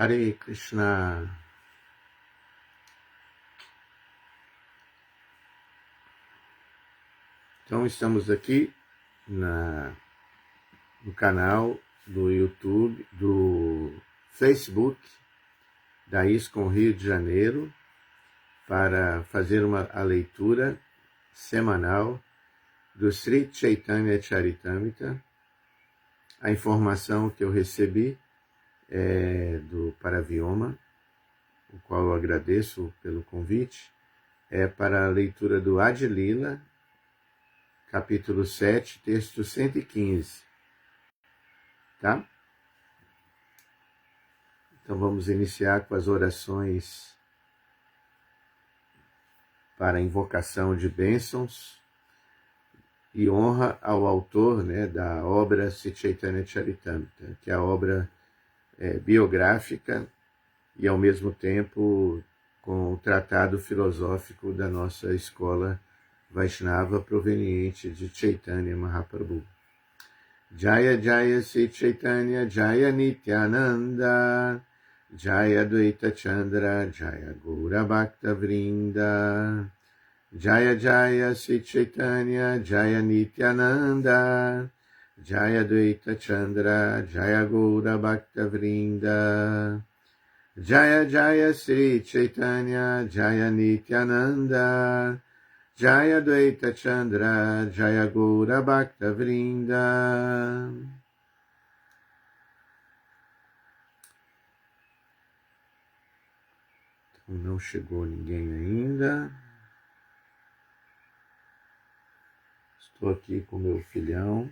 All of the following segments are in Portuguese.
Hare Krishna. Então estamos aqui no canal do YouTube, do Facebook da ISKCON Rio de Janeiro, para fazer a leitura semanal do Sri Chaitanya Charitamrita. A informação que eu recebi é do Paravioma, o qual eu agradeço pelo convite, é para a leitura do Adi Lila, capítulo 7, texto 115. Tá? Então vamos iniciar com as orações para a invocação de bênçãos e honra ao autor, da obra Sri Chaitanya Charitamrita, que é a obra biográfica e, ao mesmo tempo, com o tratado filosófico da nossa escola Vaishnava proveniente de Chaitanya Mahaprabhu. Jaya Jaya Sri Chaitanya Jaya Nityananda Jaya Advaita Chandra Jaya Gaura Bhakta Vrinda Jaya Jaya Sri Chaitanya Jaya Nityananda Jaya Advaita Chandra Jaya Gaura Bhakta Vrinda Jaya Jaya Sri Chaitanya Jaya Nityananda Jaya Advaita Chandra Jaya Gaura Bhakta Vrinda. Então não chegou ninguém ainda. Estou aqui com meu filhão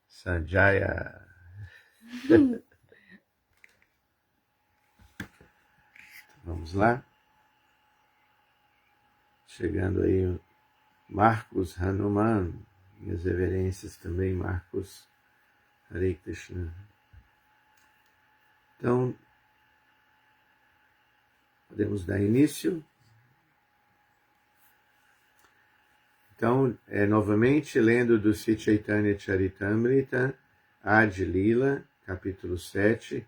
Sanjaya. Vamos lá. Chegando aí Marcos Hanuman, minhas reverências também, Marcos. Hare Krishna. Então, podemos dar início. Então, novamente, lendo do Sri Chaitanya Charitamrita, Adi Lila, capítulo 7,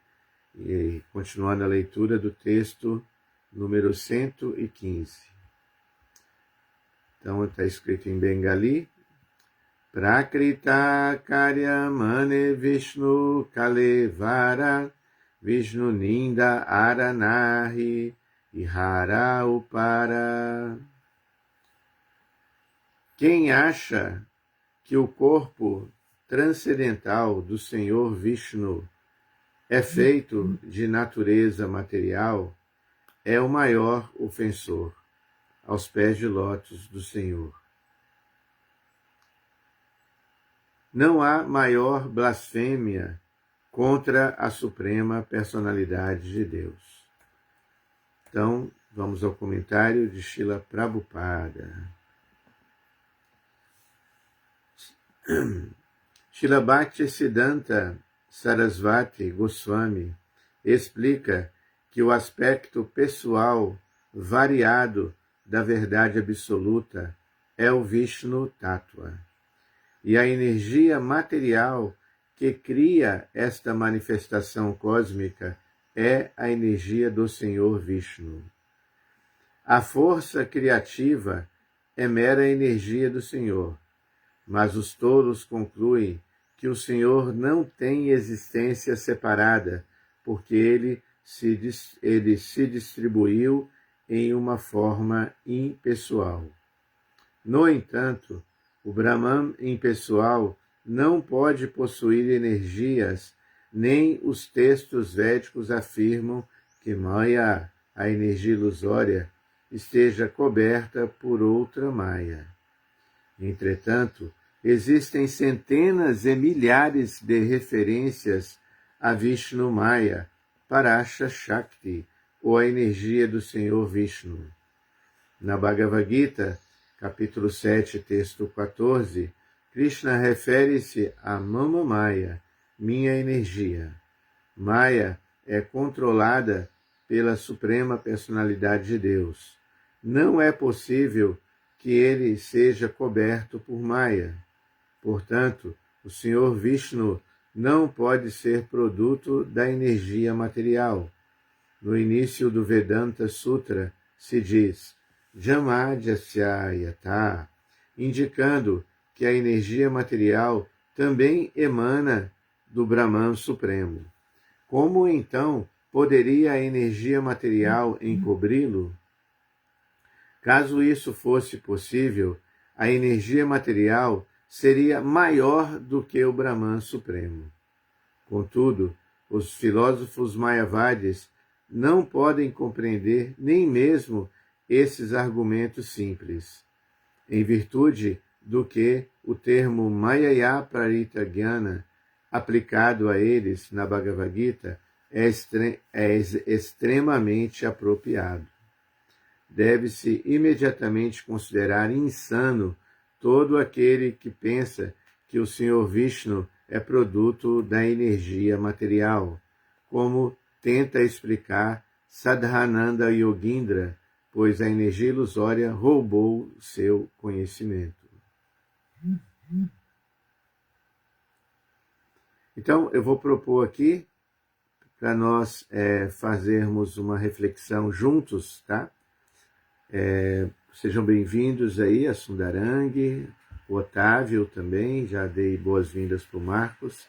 e continuando a leitura do texto número 115. Então, está escrito em Bengali: Prakrita Karyamane Vishnu Kalevara Vishnu Ninda Aranahi Ihara Upara. Quem acha que o corpo transcendental do Senhor Vishnu é feito de natureza material é o maior ofensor aos pés de lótus do Senhor. Não há maior blasfêmia contra a suprema personalidade de Deus. Então, vamos ao comentário de Srila Prabhupada. Srila Bhaktisiddhanta Sarasvati Goswami explica que o aspecto pessoal variado da verdade absoluta é o Vishnu Tattva, e a energia material que cria esta manifestação cósmica é a energia do Senhor Vishnu. A força criativa é mera energia do Senhor, mas os tolos concluem que o Senhor não tem existência separada, porque ele se distribuiu em uma forma impessoal. No entanto, o Brahman impessoal não pode possuir energias, nem os textos védicos afirmam que Maya, a energia ilusória, esteja coberta por outra Maya. Entretanto, existem centenas e milhares de referências a Vishnu Maya, Parasha Shakti, ou a energia do Senhor Vishnu. Na Bhagavad Gita, capítulo 7, texto 14, Krishna refere-se a Mama Maya, minha energia. Maya é controlada pela Suprema Personalidade de Deus. Não é possível que ele seja coberto por Maya. Portanto, o Senhor Vishnu não pode ser produto da energia material. No início do Vedanta Sutra se diz Jamadhyasya Yata, indicando que a energia material também emana do Brahman Supremo. Como então poderia a energia material encobri-lo? Caso isso fosse possível, a energia material seria maior do que o Brahman Supremo. Contudo, os filósofos mayavadis não podem compreender nem mesmo esses argumentos simples, em virtude do que o termo Mayaya Parita Jnana, aplicado a eles na Bhagavad Gita, é extremamente apropriado. Deve-se imediatamente considerar insano todo aquele que pensa que o Senhor Vishnu é produto da energia material, como tenta explicar Sadhananda Yogindra, pois a energia ilusória roubou seu conhecimento. Então, eu vou propor aqui, para nós fazermos uma reflexão juntos, tá? Sejam bem-vindos aí a Sundarang, o Otávio também, já dei boas-vindas para o Marcos.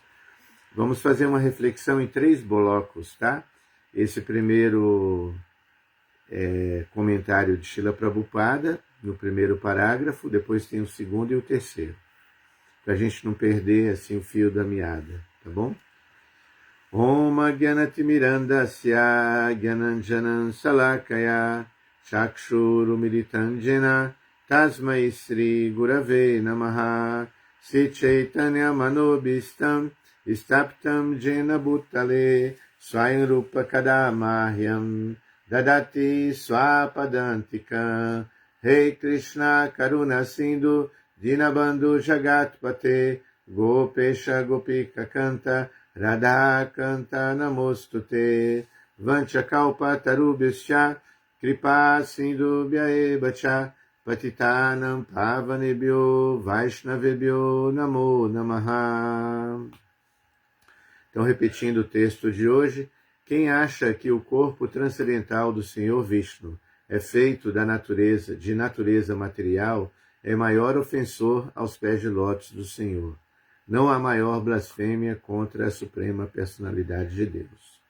Vamos fazer uma reflexão em 3 blocos, tá? Esse primeiro comentário de Srila Prabhupada, no primeiro parágrafo, depois tem o segundo e o terceiro, para a gente não perder assim, o fio da meada, tá bom? Om Agyanatimirandasya Gyananjanan Salakaya Chakshurumilitam Jena Tasmai Sri Gurave Namaha Sri Chaitanya Manobhistam Istaptam Jena Bhutale Swayam Rupa Kadamahyam Dadati Swapadantika Rei Krishna Karuna Sindhu Dinabandhu Jagatpate Gopesha Gopika Kanta Radha Kanta Namostute Vanchakalpa Tarubhishya Kripa Sindhubhya Evacha Patitanam Pavanebhyo Vaishnavebhyo Namo Namaha. Então, repetindo o texto de hoje, quem acha que o corpo transcendental do Senhor Vishnu é feito de natureza material, é maior ofensor aos pés de lótus do Senhor. Não há maior blasfêmia contra a Suprema Personalidade de Deus.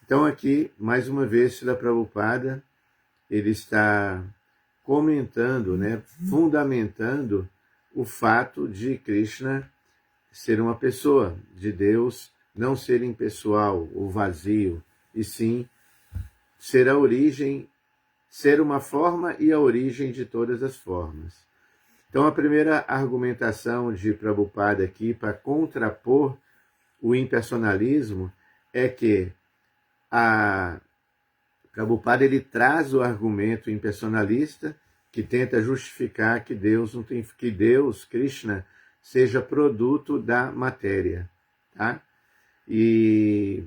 Então aqui, mais uma vez, Srila Prabhupada, ele está comentando, fundamentando o fato de Krishna ser uma pessoa, de Deus não ser impessoal ou vazio, e sim ser a origem, ser uma forma e a origem de todas as formas. Então a primeira argumentação de Prabhupada aqui para contrapor o impersonalismo é que Prabhupada ele traz o argumento impersonalista que tenta justificar que Deus não tem, que Deus, Krishna, seja produto da matéria, tá? E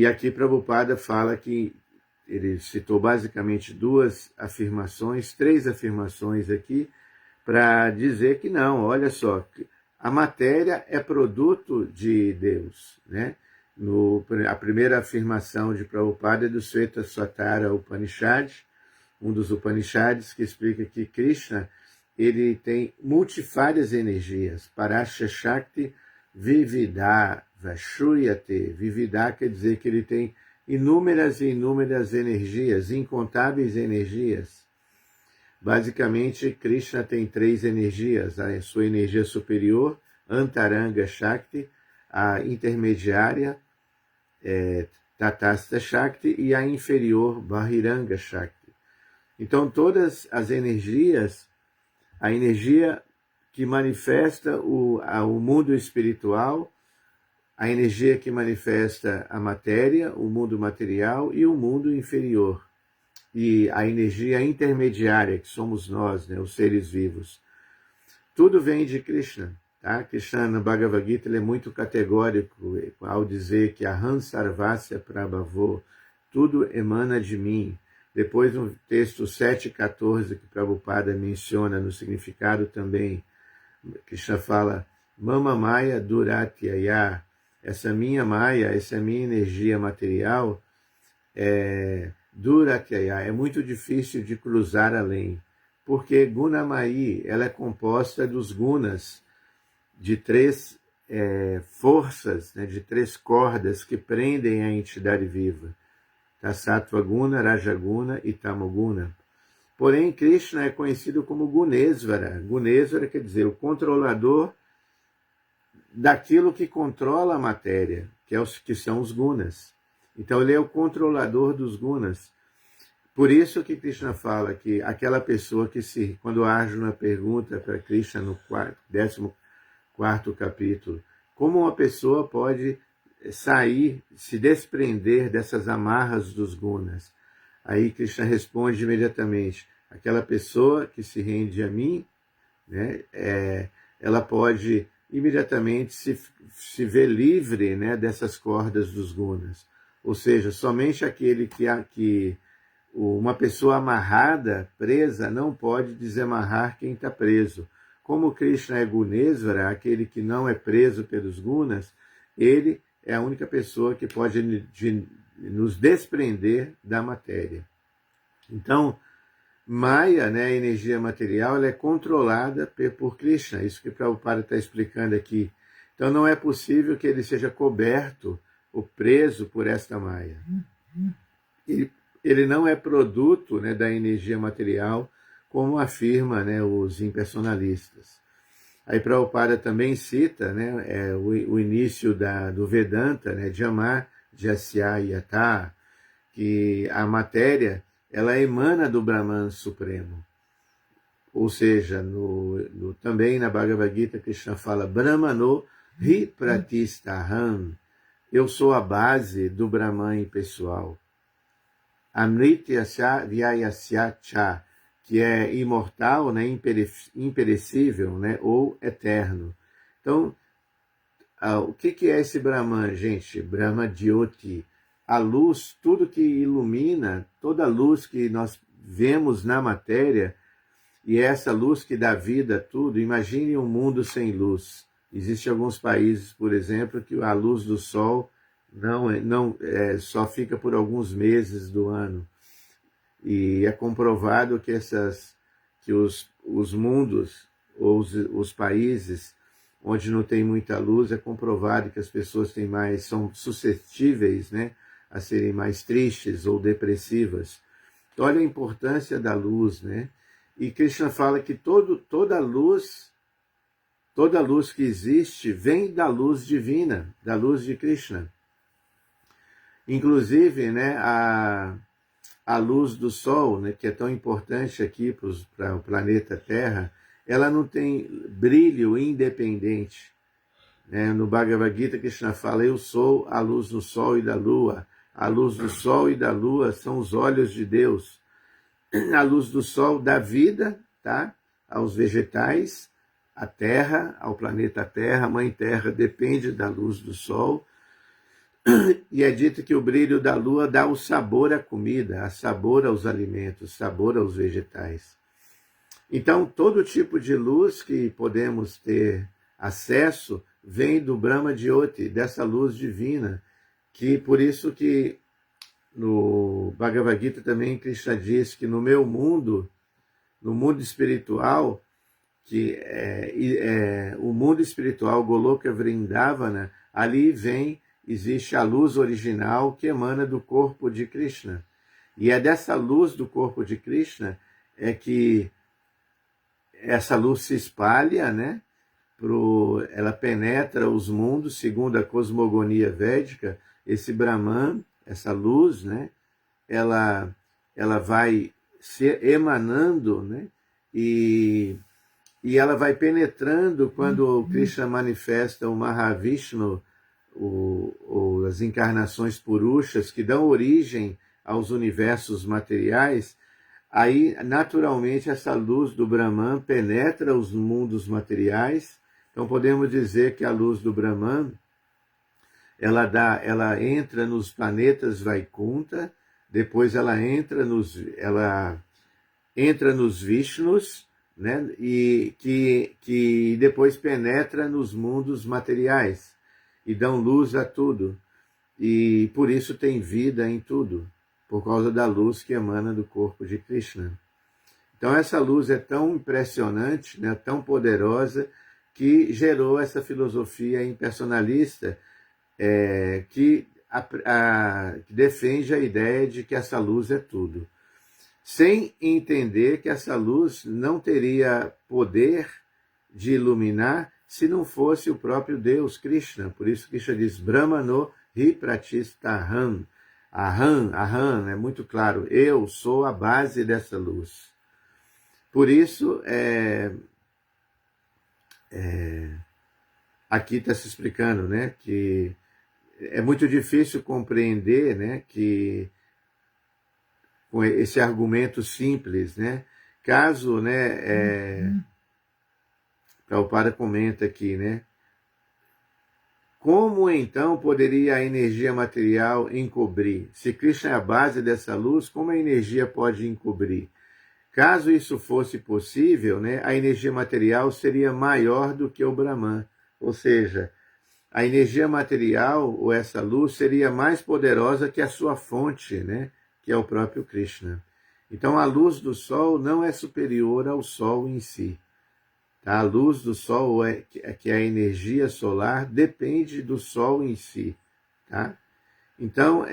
aqui Prabhupada fala que ele citou basicamente 3 afirmações aqui para dizer que não, olha só, a matéria é produto de Deus, né? A primeira afirmação de Prabhupada é do Svetasvatara Upanishad, um dos Upanishads que explica que Krishna ele tem multifárias energias. Parasya Shakti Vividha Vashruyate. Vividha quer dizer que ele tem inúmeras e inúmeras energias, incontáveis energias. Basicamente, Krishna tem 3 energias, a sua energia superior, Antaranga Shakti, a intermediária, Tatastha Shakti, e a inferior, Bahiranga Shakti. Então, todas as energias, a energia que manifesta o mundo espiritual, a energia que manifesta a matéria, o mundo material e o mundo inferior. E a energia intermediária, que somos nós, os seres vivos. Tudo vem de Krishna. Tá? Krishna, no Bhagavad Gita, ele é muito categórico ao dizer que Aham Sarvasya Prabhavo, tudo emana de mim. Depois, no texto 7.14, que Prabhupada menciona no significado também, Krishna fala Mama Maya Duratyaya, essa minha Maya, essa minha energia material, Duratyaya, é muito difícil de cruzar além, porque Gunamayi, ela é composta dos gunas, de três forças, né, de três cordas que prendem a entidade viva, tá? Sattva Guna, Rajaguna e Tamoguna. Porém, Krishna é conhecido como Gunesvara. Gunesvara quer dizer o controlador daquilo que controla a matéria, que são os gunas. Então ele é o controlador dos gunas. Por isso que Krishna fala que aquela pessoa que quando Arjuna pergunta para Krishna no 14º capítulo, como uma pessoa pode sair, se desprender dessas amarras dos gunas? Aí Krishna responde imediatamente, aquela pessoa que se rende a mim, né, ela pode imediatamente se ver livre, né, dessas cordas dos gunas. Ou seja, somente aquele que uma pessoa amarrada, presa, não pode desamarrar quem está preso. Como Krishna é Gunesvara, aquele que não é preso pelos gunas, ele é a única pessoa que pode nos desprender da matéria. Então, Maya, né, a energia material, ela é controlada por Krishna, isso que Prabhupada está explicando aqui. Então não é possível que ele seja coberto ou preso por esta Maya. Ele não é produto, né, da energia material, como afirma, né, os impersonalistas. Aí Prabhupada também cita, né, o início do Vedanta, né, Jama Jasya Yata, que a matéria ela emana do Brahman Supremo. Ou seja, também na Bhagavad Gita, Krishna fala Brahmano Hi Pratistaham. Eu sou a base do Brahman impessoal. Amrityasya Vyayasya Cha, que é imortal, né, imperecível, né, ou eterno. Então, o que é esse Brahman, gente? Brahma Jyoti. A luz, tudo que ilumina, toda a luz que nós vemos na matéria, e é essa luz que dá vida a tudo. Imagine um mundo sem luz. Existem alguns países, por exemplo, que a luz do sol só fica por alguns meses do ano. E é comprovado que os mundos, ou os países onde não tem muita luz, é comprovado que as pessoas são suscetíveis, né, a serem mais tristes ou depressivas. Então, olha a importância da luz, né? E Krishna fala que toda luz que existe vem da luz divina, da luz de Krishna. Inclusive, né, a luz do Sol, né, que é tão importante aqui para o planeta Terra, ela não tem brilho independente. Né? No Bhagavad Gita, Krishna fala, eu sou a luz do Sol e da Lua. A luz do Sol e da Lua são os olhos de Deus. A luz do Sol dá vida, tá, aos vegetais, à Terra, ao planeta Terra. A Mãe Terra depende da luz do Sol. E é dito que o brilho da Lua dá o sabor à comida, a sabor aos alimentos, sabor aos vegetais. Então, todo tipo de luz que podemos ter acesso vem do Brahma Jyoti, dessa luz divina, que por isso que no Bhagavad Gita também Krishna diz que no meu mundo, no mundo espiritual, que o mundo espiritual, Goloka Vrindavana, ali existe a luz original que emana do corpo de Krishna. E é dessa luz do corpo de Krishna que essa luz se espalha, né? Ela penetra os mundos, segundo a cosmogonia védica. Esse Brahman, essa luz, né? Ela vai se emanando, né? E ela vai penetrando quando o Krishna manifesta o Mahavishnu, as encarnações purushas que dão origem aos universos materiais. Aí, naturalmente, essa luz do Brahman penetra os mundos materiais. Então, podemos dizer que a luz do Brahman, ela entra nos planetas Vaikunta, depois ela entra nos Vishnus, né? E que depois penetra nos mundos materiais e dão luz a tudo. E por isso tem vida em tudo, por causa da luz que emana do corpo de Krishna. Então essa luz é tão impressionante, né, tão poderosa, que gerou essa filosofia impersonalista que defende a ideia de que essa luz é tudo, sem entender que essa luz não teria poder de iluminar se não fosse o próprio Deus, Krishna. Por isso Krishna diz, Brahmano hi pratistaham. Aham, é muito claro, eu sou a base dessa luz. Por isso, aqui está se explicando, né, que é muito difícil compreender, né, que com esse argumento simples, né, caso, né, Prabhupada comenta aqui, né, como então poderia a energia material encobrir? Se Krishna é a base dessa luz, como a energia pode encobrir? Caso isso fosse possível, né, a energia material seria maior do que o Brahman. Ou seja, a energia material, ou essa luz, seria mais poderosa que a sua fonte, né, que é o próprio Krishna. Então a luz do Sol não é superior ao Sol em si. A luz do Sol, que é a energia solar, depende do Sol em si. Tá? Então,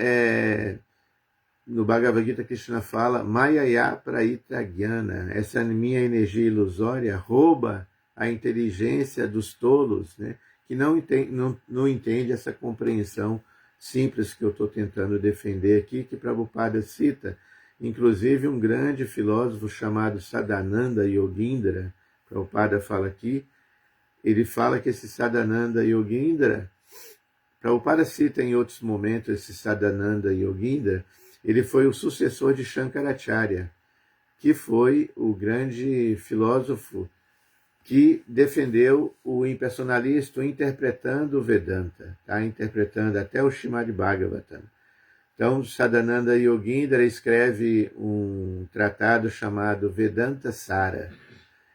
no Bhagavad Gita, Krishna fala, Mayaya praita jnana, essa minha energia ilusória rouba a inteligência dos tolos, né? Que não entende essa compreensão simples que eu estou tentando defender aqui, que Prabhupada cita, inclusive um grande filósofo chamado Sadananda Yogindra. Prabhupada fala aqui, ele fala que esse Sadananda Yogindra, Prabhupada cita em outros momentos esse Sadananda Yogindra, ele foi o sucessor de Shankaracharya, que foi o grande filósofo que defendeu o impersonalista interpretando o Vedanta, tá? Interpretando até o Srimad Bhagavatam. Então, Sadananda Yogindra escreve um tratado chamado Vedanta Sara.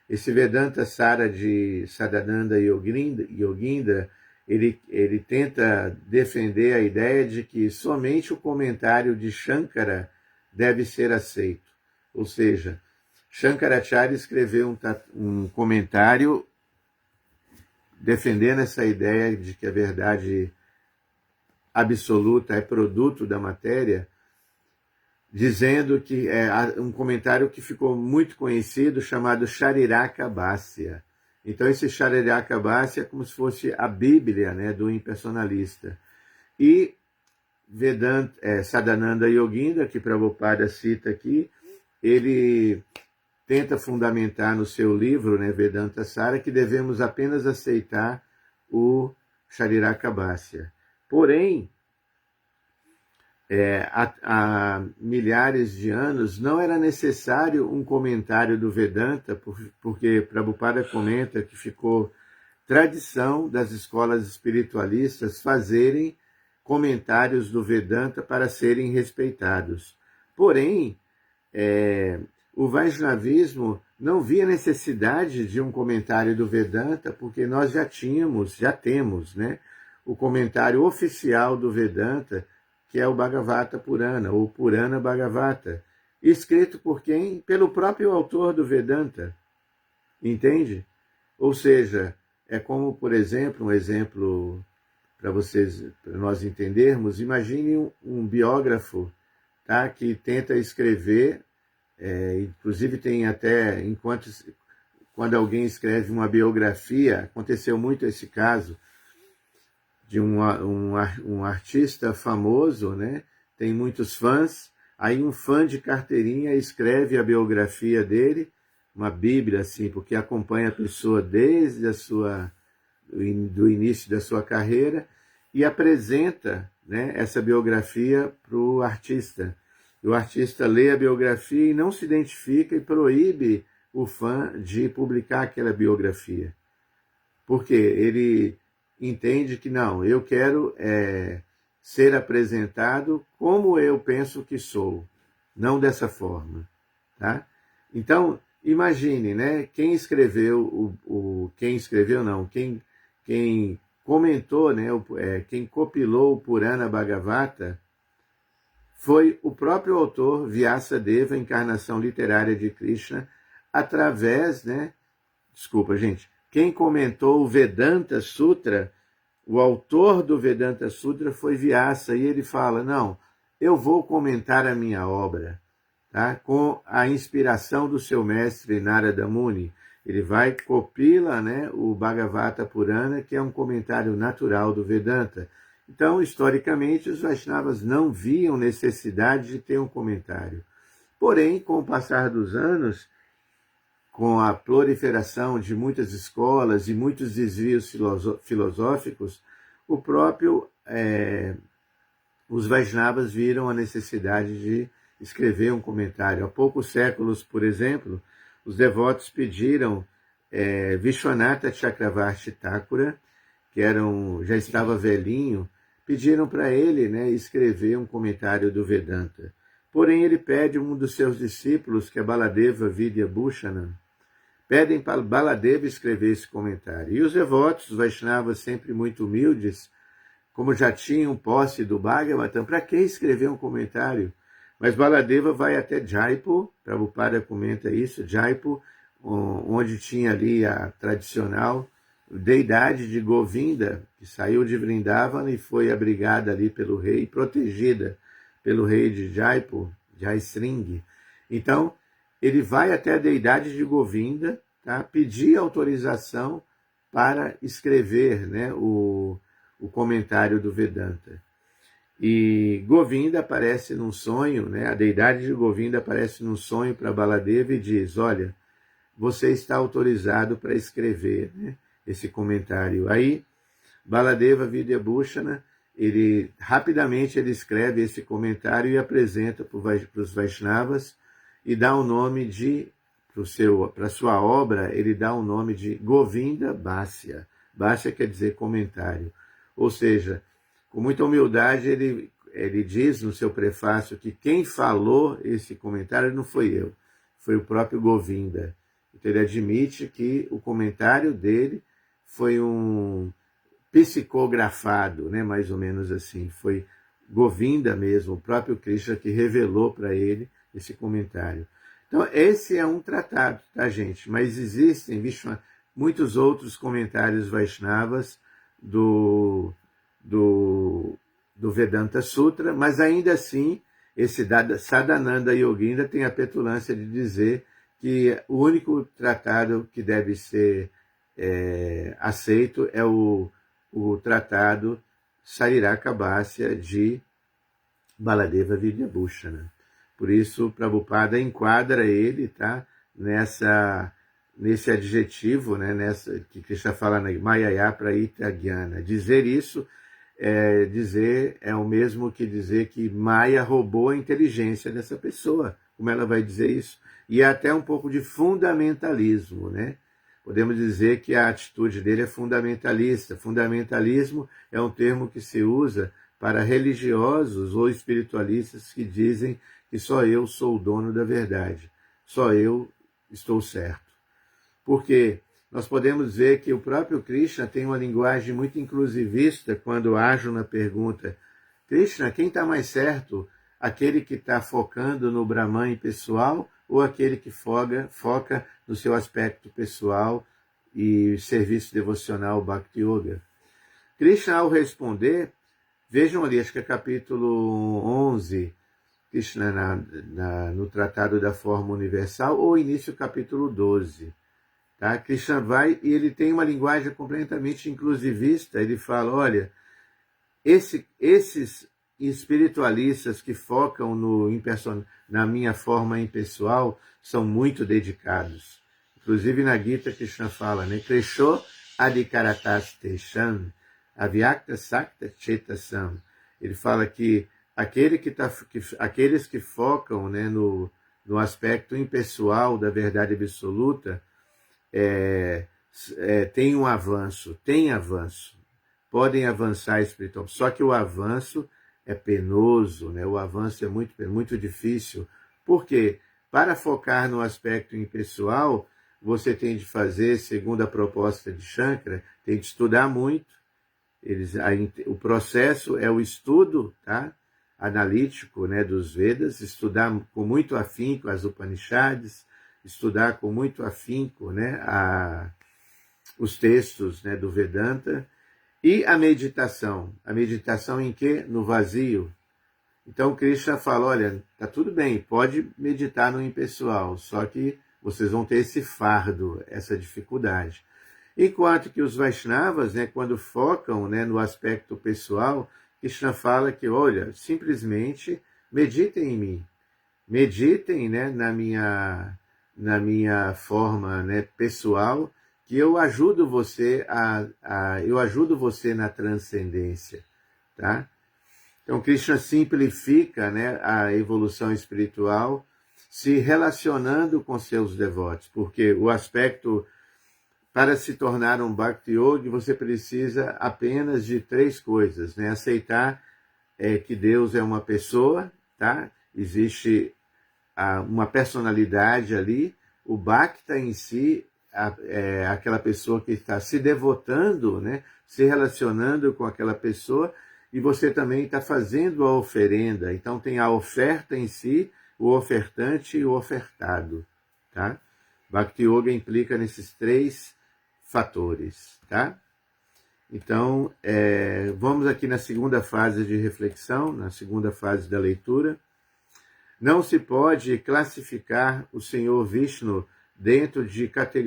Esse Vedanta Sara de Sadananda Yogindra, ele tenta defender a ideia de que somente o comentário de Shankara deve ser aceito. Ou seja, Shankaracharya escreveu um comentário defendendo essa ideia de que a verdade absoluta é produto da matéria, dizendo que é um comentário que ficou muito conhecido, chamado Shariraka Bhasya. Então esse Shariraka Bhasya é como se fosse a Bíblia, né, do impersonalista. E Sadananda Yogindra, que Prabhupada cita aqui, ele tenta fundamentar no seu livro, né, Vedanta Sara, que devemos apenas aceitar o Shariraka Bhasya. Porém, há milhares de anos não era necessário um comentário do Vedanta, porque Prabhupada comenta que ficou tradição das escolas espiritualistas fazerem comentários do Vedanta para serem respeitados. Porém, o Vaishnavismo não via necessidade de um comentário do Vedanta, porque nós já temos, né, o comentário oficial do Vedanta, que é o Bhagavata Purana, ou Purana Bhagavata, escrito por quem? Pelo próprio autor do Vedanta, entende? Ou seja, é como, por exemplo, um exemplo para nós entendermos, imagine um biógrafo, tá, que tenta escrever, inclusive tem até, quando alguém escreve uma biografia, aconteceu muito esse caso, de um artista famoso, né? Tem muitos fãs, aí um fã de carteirinha escreve a biografia dele, uma bíblia assim, porque acompanha a pessoa desde do início da sua carreira, e apresenta, né, essa biografia para o artista. E o artista lê a biografia e não se identifica e proíbe o fã de publicar aquela biografia. Porque ele entende que não, eu quero ser apresentado como eu penso que sou, não dessa forma. Tá? Então, imagine, né? Quem escreveu quem escreveu não, quem comentou, né? Quem compilou o Purana Bhagavata foi o próprio autor Vyasadeva, encarnação literária de Krishna, através, né? Desculpa, gente. Quem comentou o Vedanta Sutra, o autor do Vedanta Sutra foi Vyasa, e ele fala, não, eu vou comentar a minha obra, tá? Com a inspiração do seu mestre Narada Muni. Ele vai copila, né, o Bhagavata Purana, que é um comentário natural do Vedanta. Então, historicamente, os Vaishnavas não viam necessidade de ter um comentário. Porém, com o passar dos anos, com a proliferação de muitas escolas e muitos desvios filosóficos, os Vaishnavas viram a necessidade de escrever um comentário. Há poucos séculos, por exemplo, os devotos pediram Vishwanatha Chakravarti Thakura, que já estava velhinho, pediram para ele, né, escrever um comentário do Vedanta. Porém, ele pede um dos seus discípulos, que é Baladeva Vidya Bhushanan, pedem para Baladeva escrever esse comentário. E os devotos, os Vaishnavas sempre muito humildes, como já tinham posse do Bhagavatam, para que escrever um comentário? Mas Baladeva vai até Jaipur, Prabhupada comenta isso, Jaipur, onde tinha ali a tradicional deidade de Govinda, que saiu de Vrindavana e foi abrigada ali pelo rei, protegida pelo rei de Jaipur, Jaisringh. Então, ele vai até a deidade de Govinda, tá? Pedir autorização para escrever, né, o comentário do Vedanta. E Govinda aparece num sonho, né, a deidade de Govinda aparece num sonho para Baladeva e diz, olha, você está autorizado para escrever, né, esse comentário. Aí, Baladeva Vidyabhushana, rapidamente ele escreve esse comentário e apresenta para os Vaishnavas e dá um nome para sua obra, ele dá um nome de Govinda Bhasya. Bhasya quer dizer comentário. Ou seja, com muita humildade, ele diz no seu prefácio que quem falou esse comentário não foi eu, foi o próprio Govinda. Então ele admite que o comentário dele foi um psicografado, né, mais ou menos assim. Foi Govinda mesmo, o próprio Krishna, que revelou para ele esse comentário. Então, esse é um tratado, tá, gente? Mas existem muitos outros comentários Vaishnavas do Vedanta Sutra, mas ainda assim, esse Sadananda Yoginda tem a petulância de dizer que o único tratado que deve ser aceito é o tratado Sariraka-bhasya de Baladeva Vidyabhushana. Por isso, Prabhupada enquadra ele, tá, nesse adjetivo, né, que Krishna fala na Mayaya Praita Jnana. Dizer isso é o mesmo que dizer que Maya roubou a inteligência dessa pessoa. Como ela vai dizer isso? E é até um pouco de fundamentalismo, né? Podemos dizer que a atitude dele é fundamentalista. Fundamentalismo é um termo que se usa para religiosos ou espiritualistas que dizem que só eu sou o dono da verdade, só eu estou certo. Porque nós podemos ver que o próprio Krishna tem uma linguagem muito inclusivista quando Arjuna pergunta, Krishna, quem está mais certo? Aquele que está focando no Brahman pessoal ou aquele que foca no seu aspecto pessoal e serviço devocional Bhakti Yoga? Krishna, ao responder, vejam ali, acho que é capítulo 11, Krishna no Tratado da Forma Universal, ou início capítulo 12. Tá? Krishna vai e ele tem uma linguagem completamente inclusivista. Ele fala, olha, esses espiritualistas que focam na minha forma impessoal são muito dedicados. Inclusive na Gita, Krishna fala, né? Kresho adhikaratas teshan avyakta sakta chetasam. Ele fala que aqueles que focam, né, no aspecto impessoal da verdade absoluta tem avanço, podem avançar espiritualmente, só que o avanço é penoso, né? O avanço é muito, muito difícil. Por quê? para focar no aspecto impessoal, você tem de fazer, segundo a proposta de Shankara, tem de estudar muito. O processo é o estudo, tá? Analítico, né, dos Vedas, estudar com muito afinco as Upanishads, estudar com muito afinco, né, os textos, né, do Vedanta, e a meditação em quê? No vazio. Então Krishna fala, olha, tá tudo bem, pode meditar no impessoal, só que vocês vão ter esse fardo, essa dificuldade. Enquanto que os Vaishnavas, né, quando focam, né, no aspecto pessoal, Krishna fala que, olha, simplesmente meditem em mim, meditem, né, na minha forma, né, pessoal, que eu ajudo você eu ajudo você na transcendência, tá? Então Krishna simplifica, né, a evolução espiritual se relacionando com seus devotos, porque o aspecto para se tornar um Bhakti Yogi, você precisa apenas de 3 coisas, né? Aceitar que Deus é uma pessoa, tá? Existe uma personalidade ali, o Bhakta em si é aquela pessoa que está se devotando, né? Se relacionando com aquela pessoa, e você também está fazendo a oferenda. Então tem a oferta em si, o ofertante e o ofertado, tá? Bhakti Yoga implica nesses 3 fatores, tá? Então, vamos aqui na segunda fase de reflexão, na segunda fase da leitura. Não se pode classificar o Senhor Vishnu dentro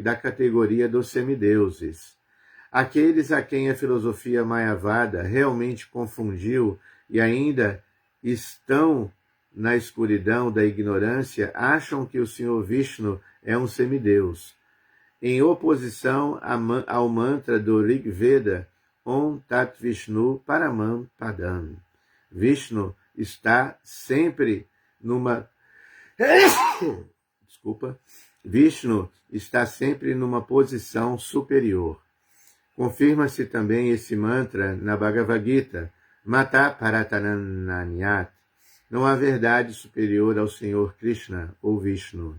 da categoria dos semideuses. Aqueles a quem a filosofia mayavada realmente confundiu e ainda estão na escuridão da ignorância, acham que o Senhor Vishnu é um semideus. Em oposição ao mantra do Rig Veda, Om Tat Vishnu Paramam Padam. Vishnu está sempre numa Vishnu está sempre numa posição superior. Confirma-se também esse mantra na Bhagavad Gita, Mata Paratananyat. Não há verdade superior ao Senhor Krishna ou Vishnu.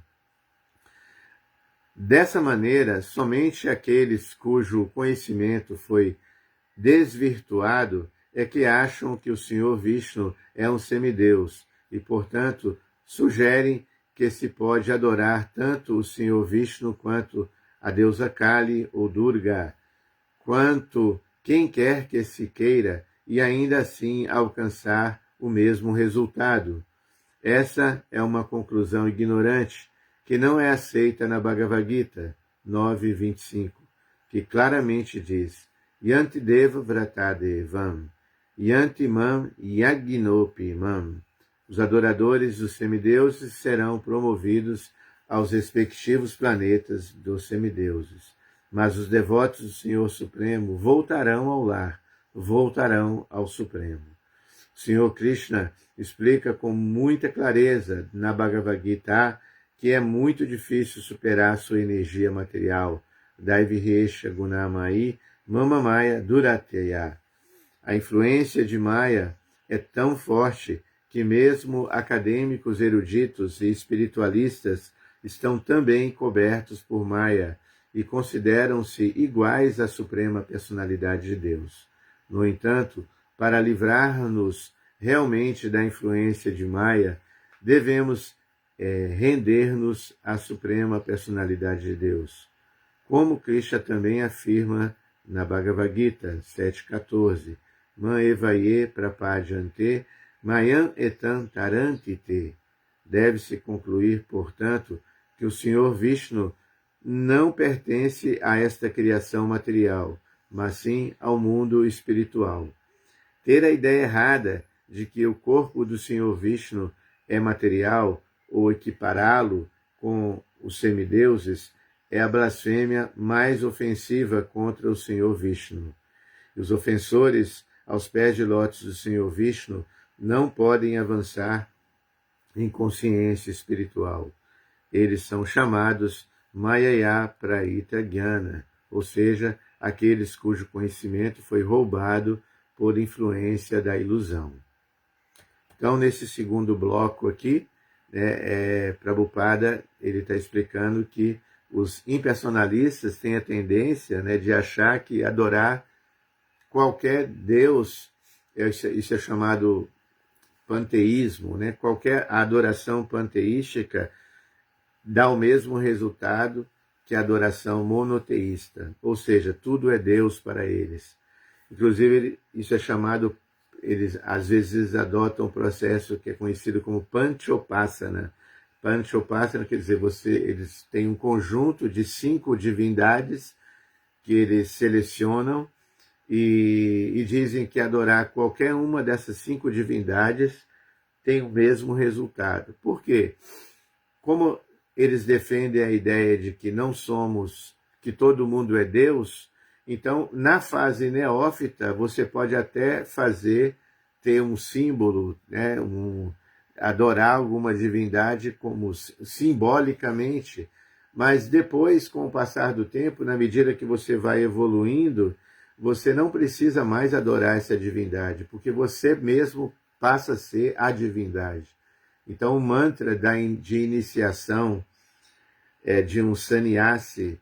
Dessa maneira, somente aqueles cujo conhecimento foi desvirtuado é que acham que o Senhor Vishnu é um semideus e, portanto, sugerem que se pode adorar tanto o Senhor Vishnu quanto a deusa Kali ou Durga, quanto quem quer que se queira e ainda assim alcançar o mesmo resultado. Essa é uma conclusão ignorante que não é aceita na Bhagavad Gita 9.25, que claramente diz Yanti Deva Vratadevam, Yanti Mam Yagnopi Mam. Os adoradores dos semideuses serão promovidos aos respectivos planetas dos semideuses, mas os devotos do Senhor Supremo voltarão ao lar, voltarão ao Supremo. O Senhor Krishna explica com muita clareza na Bhagavad Gita que é muito difícil superar sua energia material. Daivihesha Gunamai Mamamaya Durateya. A influência de Maya é tão forte que mesmo acadêmicos eruditos e espiritualistas estão também cobertos por Maya e consideram-se iguais à Suprema Personalidade de Deus. No entanto, para livrar-nos realmente da influência de Maya, devemos render-nos à Suprema Personalidade de Deus. Como Krishna também afirma na Bhagavad Gita 7.14, Man evaye prapadyante mayam etam tarantite. Deve-se concluir, portanto, que o Senhor Vishnu não pertence a esta criação material, mas sim ao mundo espiritual. Ter a ideia errada de que o corpo do Senhor Vishnu é material ou equipará-lo com os semideuses é a blasfêmia mais ofensiva contra o Senhor Vishnu. E os ofensores aos pés de lótus do Senhor Vishnu não podem avançar em consciência espiritual. Eles são chamados Mayaya Praita Jnana, ou seja, aqueles cujo conhecimento foi roubado por influência da ilusão. Então, nesse segundo bloco aqui, Prabhupada ele está explicando que os impersonalistas têm a tendência, né, de achar que adorar qualquer Deus, isso é chamado panteísmo, né? Qualquer adoração panteística dá o mesmo resultado que a adoração monoteísta, ou seja, tudo é Deus para eles. Inclusive, isso é chamado, eles às vezes adotam um processo que é conhecido como Panchopassana. Panchopassana quer dizer, eles têm um conjunto de 5 divindades que eles selecionam e dizem que adorar qualquer uma dessas 5 divindades tem o mesmo resultado. Por quê? Como eles defendem a ideia de que não somos, que todo mundo é Deus, então, na fase neófita, você pode até ter um símbolo, né, adorar alguma divindade como simbolicamente, mas depois, com o passar do tempo, na medida que você vai evoluindo, você não precisa mais adorar essa divindade, porque você mesmo passa a ser a divindade. Então, o mantra de iniciação de um sannyasi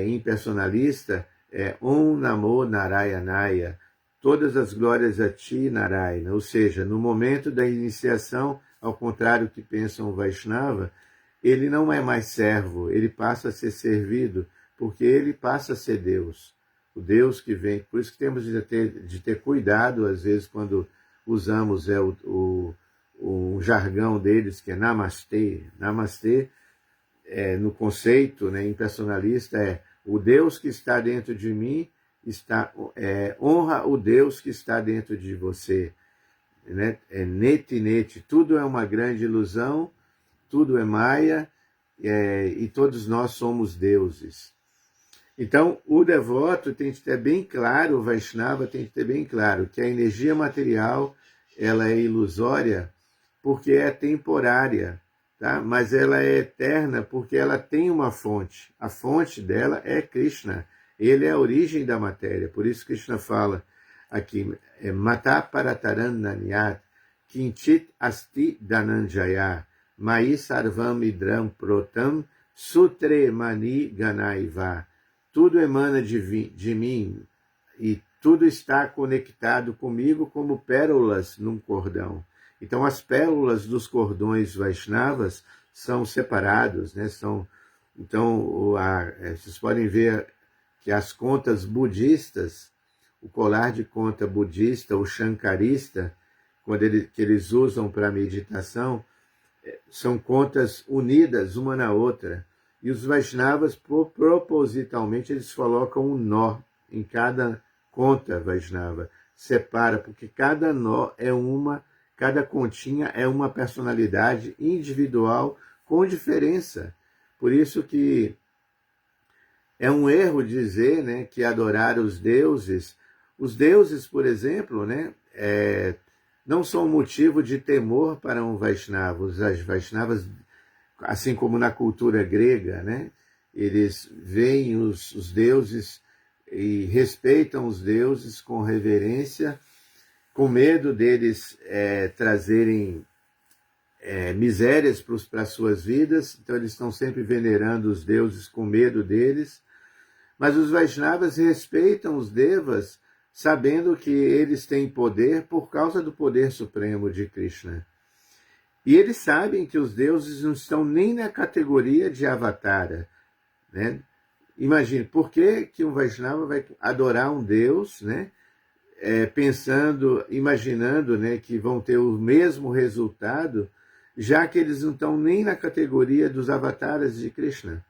impersonalista é Om Namo Narayanaya, todas as glórias a ti, Narayana. Ou seja, no momento da iniciação, ao contrário do que pensam o Vaishnava, ele não é mais servo, ele passa a ser servido, porque ele passa a ser Deus. O Deus que vem. Por isso que temos de ter cuidado, às vezes, quando usamos o jargão deles, que é Namastê. Namastê, no conceito, né, impersonalista, o Deus que está dentro de mim, honra o Deus que está dentro de você. Né? Neti, tudo é uma grande ilusão, tudo é Maya, e todos nós somos deuses. Então, o devoto tem que ter bem claro, o Vaishnava tem que ter bem claro que a energia material ela é ilusória porque é temporária, tá? Mas ela é eterna porque ela tem uma fonte. A fonte dela é Krishna. Ele é a origem da matéria. Por isso Krishna fala aqui, Mata Paratarananyat, Kinchit Asti Dananjaya, Mai Sarvam Idram Protam, Sutre Mani Ganaiva. Tudo emana de mim e tudo está conectado comigo como pérolas num cordão. Então, as pérolas dos cordões Vaishnavas são separados, né? Então, vocês podem ver que as contas budistas, o colar de conta budista, o shankarista, que eles usam para meditação, são contas unidas uma na outra. E os Vaishnavas, propositalmente, eles colocam um nó em cada conta Vaishnava. Separa, porque cada nó cada continha é uma personalidade individual com diferença. Por isso que é um erro dizer, né, que adorar os deuses, por exemplo, né, não são motivo de temor para um Vaishnava. Os Vaishnavas, assim como na cultura grega, né, eles veem os deuses e respeitam os deuses com reverência, com medo deles trazerem misérias para as suas vidas, então eles estão sempre venerando os deuses com medo deles. Mas os Vaishnavas respeitam os devas, sabendo que eles têm poder por causa do poder supremo de Krishna. E eles sabem que os deuses não estão nem na categoria de avatara. Né? Imagine, por que um Vaishnava vai adorar um deus, né? Imaginando, né, que vão ter o mesmo resultado, já que eles não estão nem na categoria dos avataras de Krishna.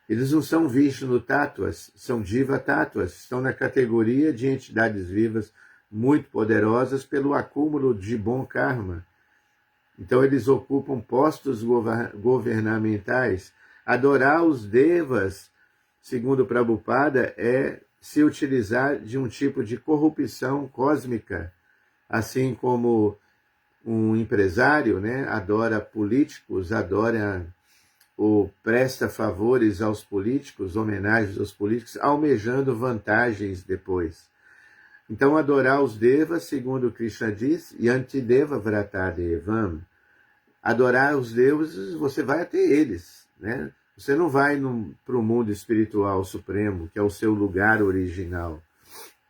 Eles não são Vishnu Tattvas, são Jiva Tattvas, estão na categoria de entidades vivas muito poderosas pelo acúmulo de bom karma. Então eles ocupam postos governamentais. Adorar os devas, segundo Prabhupada, é se utilizar de um tipo de corrupção cósmica, assim como um empresário, né, adora políticos, ou presta favores aos políticos, homenagens aos políticos, almejando vantagens depois. Então, adorar os devas, segundo Krishna diz, Yantideva Vratadevam, adorar os deuses, você vai até eles, né? Você não vai para o mundo espiritual supremo, que é o seu lugar original,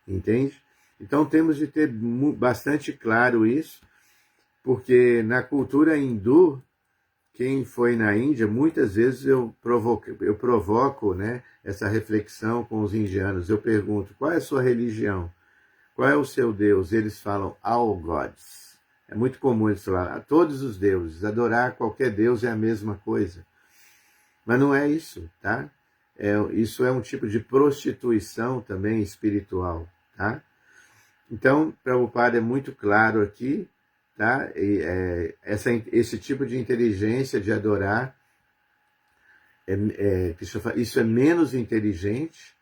entende? Então temos de ter bastante claro isso, porque na cultura hindu, quem foi na Índia, muitas vezes eu provoco, né, essa reflexão com os indianos. Eu pergunto, qual é a sua religião? Qual é o seu Deus? Eles falam, all gods. É muito comum eles falarem, todos os deuses. Adorar qualquer Deus é a mesma coisa. Mas não é isso, tá? Isso é um tipo de prostituição também espiritual, tá? Então, Prabhupada é muito claro aqui, tá? Esse tipo de inteligência de adorar, isso é menos inteligente.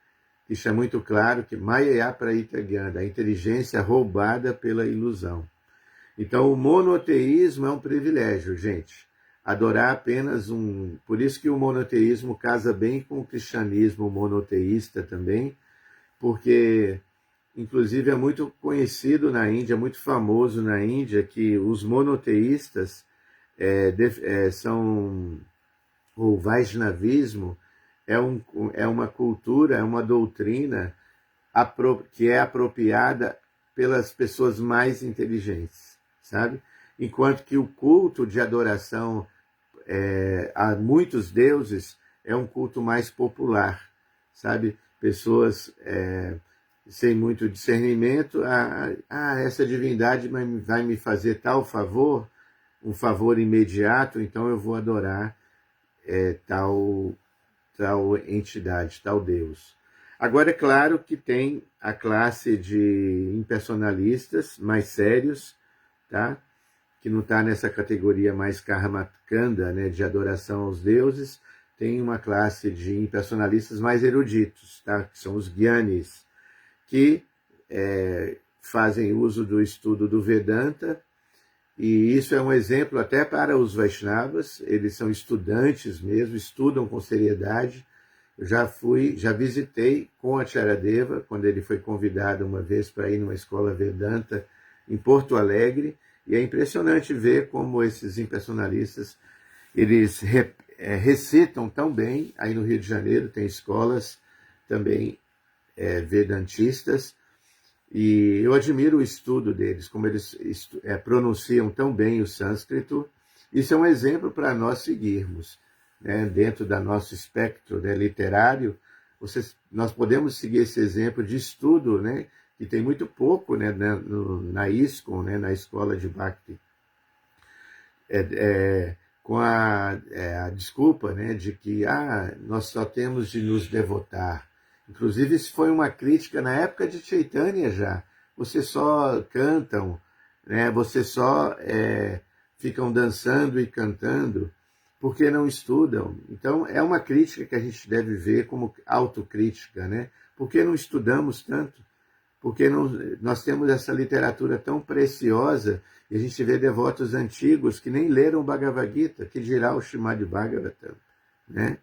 Isso é muito claro que Maya Praita Gyana, a inteligência roubada pela ilusão. Então, o monoteísmo é um privilégio, gente. Adorar apenas um... Por isso que o monoteísmo casa bem com o cristianismo monoteísta também, porque, inclusive, é muito conhecido na Índia, muito famoso na Índia, que os monoteístas são... O Vaishnavismo é uma cultura, é uma doutrina que é apropriada pelas pessoas mais inteligentes, sabe? Enquanto que o culto de adoração a muitos deuses é um culto mais popular, sabe? Pessoas sem muito discernimento, essa divindade vai me fazer tal favor, um favor imediato, então eu vou adorar tal entidade, tal Deus. Agora, é claro que tem a classe de impersonalistas mais sérios, tá? Que não está nessa categoria mais karmakanda, né, de adoração aos deuses. Tem uma classe de impersonalistas mais eruditos, tá? Que são os gyanis, que fazem uso do estudo do Vedanta, e isso é um exemplo até para os Vaishnavas. Eles são estudantes mesmo, estudam com seriedade. Eu já visitei com Acharyadeva, quando ele foi convidado uma vez para ir numa escola Vedanta em Porto Alegre, e é impressionante ver como esses impersonalistas, eles recitam tão bem. Aí no Rio de Janeiro tem escolas também vedantistas, e eu admiro o estudo deles, como eles pronunciam tão bem o sânscrito. Isso é um exemplo para nós seguirmos, né? Dentro do nosso espectro, né, literário, nós podemos seguir esse exemplo de estudo, né, que tem muito pouco, né, na ISKCON, né, na Escola de Bhakti, com a desculpa, né, de que nós só temos de nos devotar. Inclusive, isso foi uma crítica na época de Chaitanya já. Vocês só cantam, né? Vocês só ficam dançando e cantando, porque não estudam. Então, é uma crítica que a gente deve ver como autocrítica, né? Por que não estudamos tanto? Porque nós temos essa literatura tão preciosa, e a gente vê devotos antigos que nem leram o Bhagavad Gita, que dirá o Srimad Bhagavatam, né?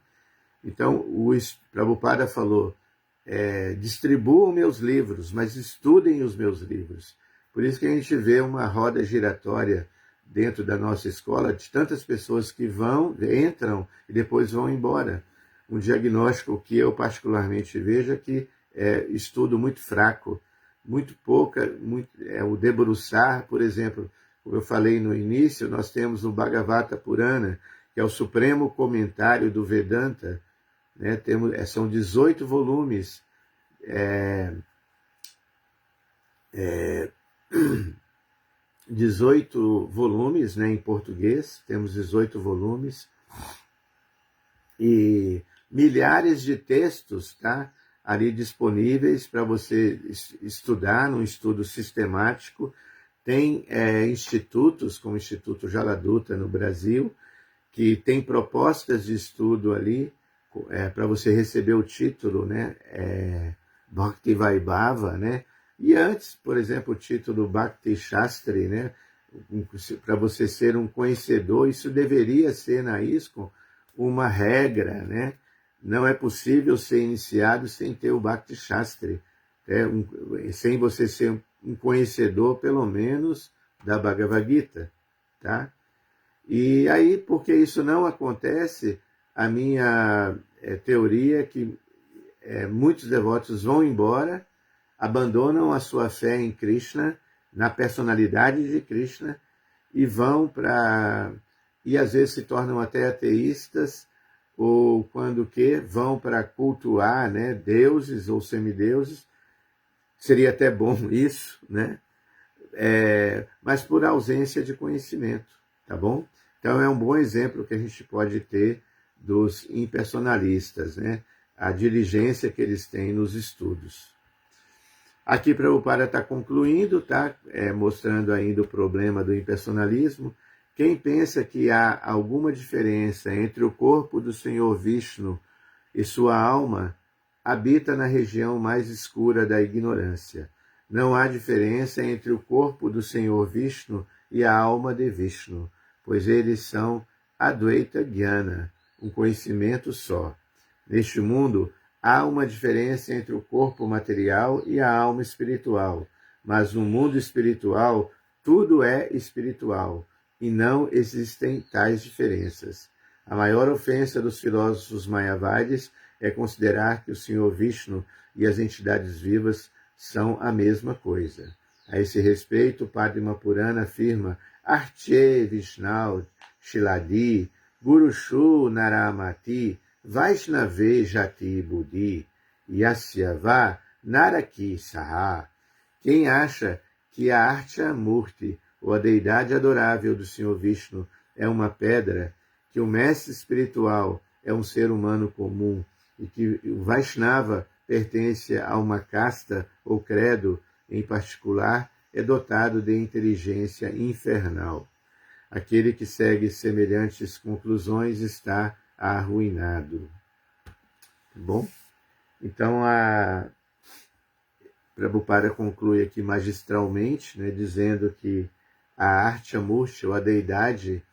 Então, o Prabhupada falou, distribuam meus livros, mas estudem os meus livros. Por isso que a gente vê uma roda giratória dentro da nossa escola de tantas pessoas que entram e depois vão embora. Um diagnóstico que eu particularmente vejo é que estudo muito fraco, muito pouca, o debruçar, por exemplo, como eu falei no início, nós temos o Bhagavata Purana, que é o supremo comentário do Vedanta, né? São 18 volumes, 18 volumes, né, em português, temos 18 volumes, e milhares de textos, tá, ali disponíveis para você estudar num estudo sistemático. Tem institutos, como o Instituto Jaladuta no Brasil, que tem propostas de estudo ali, para você receber o título, né, Bhakti Vaibhava, né? E antes, por exemplo, o título Bhakti Shastri, né? Para você ser um conhecedor, isso deveria ser na ISKCON uma regra, né? Não é possível ser iniciado sem ter o Bhakti Shastri, sem você ser um conhecedor, pelo menos, da Bhagavad Gita, tá? E aí, porque isso não acontece, a minha teoria é que muitos devotos vão embora, abandonam a sua fé em Krishna, na personalidade de Krishna, e vão para... e às vezes se tornam até ateístas, ou quando que vão para cultuar, né, deuses ou semideuses. Seria até bom isso, né? Mas por ausência de conhecimento, tá bom? Então é um bom exemplo que a gente pode ter dos impersonalistas, né? A diligência que eles têm nos estudos. Aqui Prabhupada está concluindo, tá? Mostrando ainda o problema do impersonalismo. Quem pensa que há alguma diferença entre o corpo do Senhor Vishnu e sua alma, habita na região mais escura da ignorância. Não há diferença entre o corpo do Senhor Vishnu e a alma de Vishnu, pois eles são Advaita Jnana, um conhecimento só. Neste mundo, há uma diferença entre o corpo material e a alma espiritual, mas no mundo espiritual, tudo é espiritual, e não existem tais diferenças. A maior ofensa dos filósofos mayavadis é considerar que o Senhor Vishnu e as entidades vivas são a mesma coisa. A esse respeito, o Padma Purana afirma Arche Vishnau Shiladi Gurushu Naramati Vaishnave Jati Buddhi Yasyava Naraki Saha. Quem acha que a Archa Murti, ou a deidade adorável do Senhor Vishnu, é uma pedra, que o mestre espiritual é um ser humano comum e que o Vaishnava pertence a uma casta ou credo em particular, é dotado de inteligência infernal. Aquele que segue semelhantes conclusões está arruinado. Bom, então a Prabhupada conclui aqui magistralmente, né, dizendo que a Artyamurti, ou a deidade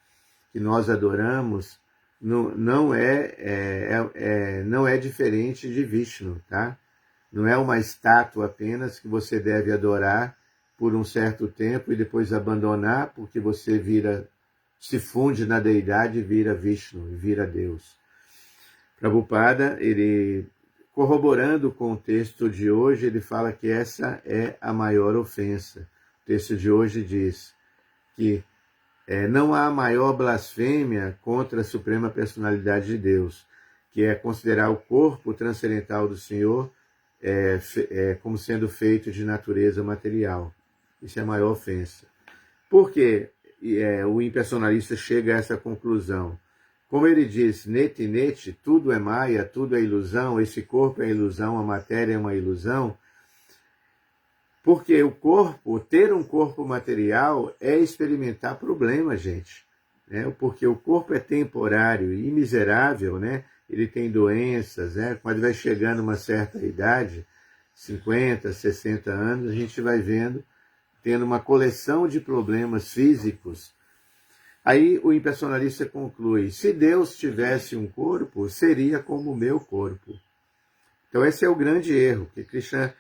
que nós adoramos, não é diferente de Vishnu, tá? Não é uma estátua apenas que você deve adorar por um certo tempo e depois abandonar, porque você se funde na deidade e vira Vishnu, vira Deus. Prabhupada, ele, corroborando com o texto de hoje, ele fala que essa é a maior ofensa. O texto de hoje diz que não há maior blasfêmia contra a Suprema Personalidade de Deus, que é considerar o corpo transcendental do Senhor como sendo feito de natureza material. Isso é a maior ofensa. Por que o impersonalista chega a essa conclusão? Como ele diz, neti neti, tudo é maia, tudo é ilusão, esse corpo é ilusão, a matéria é uma ilusão. Porque o corpo, ter um corpo material é experimentar problemas, gente. Né? Porque o corpo é temporário e miserável, né? Ele tem doenças, né? Quando vai chegando uma certa idade, 50, 60 anos, a gente vai tendo uma coleção de problemas físicos. Aí o impersonalista conclui, se Deus tivesse um corpo, seria como o meu corpo. Então esse é o grande erro, que Krishna,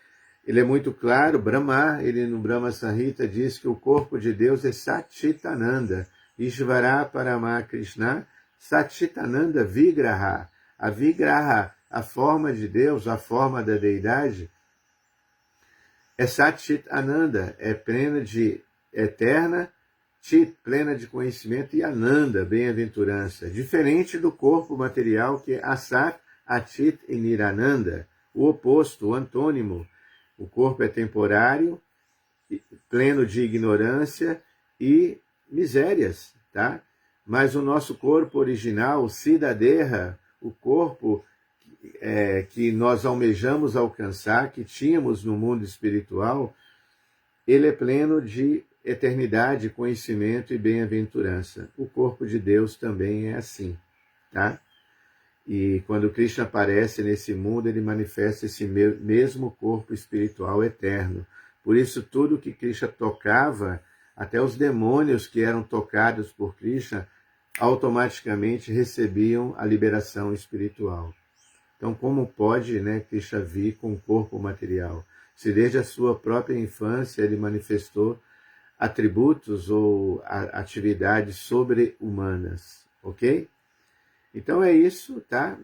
ele é muito claro, Brahma, ele no Brahma Samhita diz que o corpo de Deus é Satchitananda, Ishvara Parama Krishna, Satchitananda Vigraha. A Vigraha, a forma de Deus, a forma da deidade, é Satchitananda, é plena de eterna, Chit, plena de conhecimento, e Ananda, bem-aventurança. Diferente do corpo material, que é Asat, Achit e Nirananda, o oposto, o antônimo. O corpo é temporário, pleno de ignorância e misérias, tá? Mas o nosso corpo original, o Siddhadeha, o corpo que nós almejamos alcançar, que tínhamos no mundo espiritual, ele é pleno de eternidade, conhecimento e bem-aventurança. O corpo de Deus também é assim, tá? E quando Krishna aparece nesse mundo, ele manifesta esse mesmo corpo espiritual eterno. Por isso, tudo que Krishna tocava, até os demônios que eram tocados por Krishna, automaticamente recebiam a liberação espiritual. Então, como pode, né, Krishna vir com um corpo material? Se desde a sua própria infância ele manifestou atributos ou atividades sobre-humanas, ok? Então é isso, tá?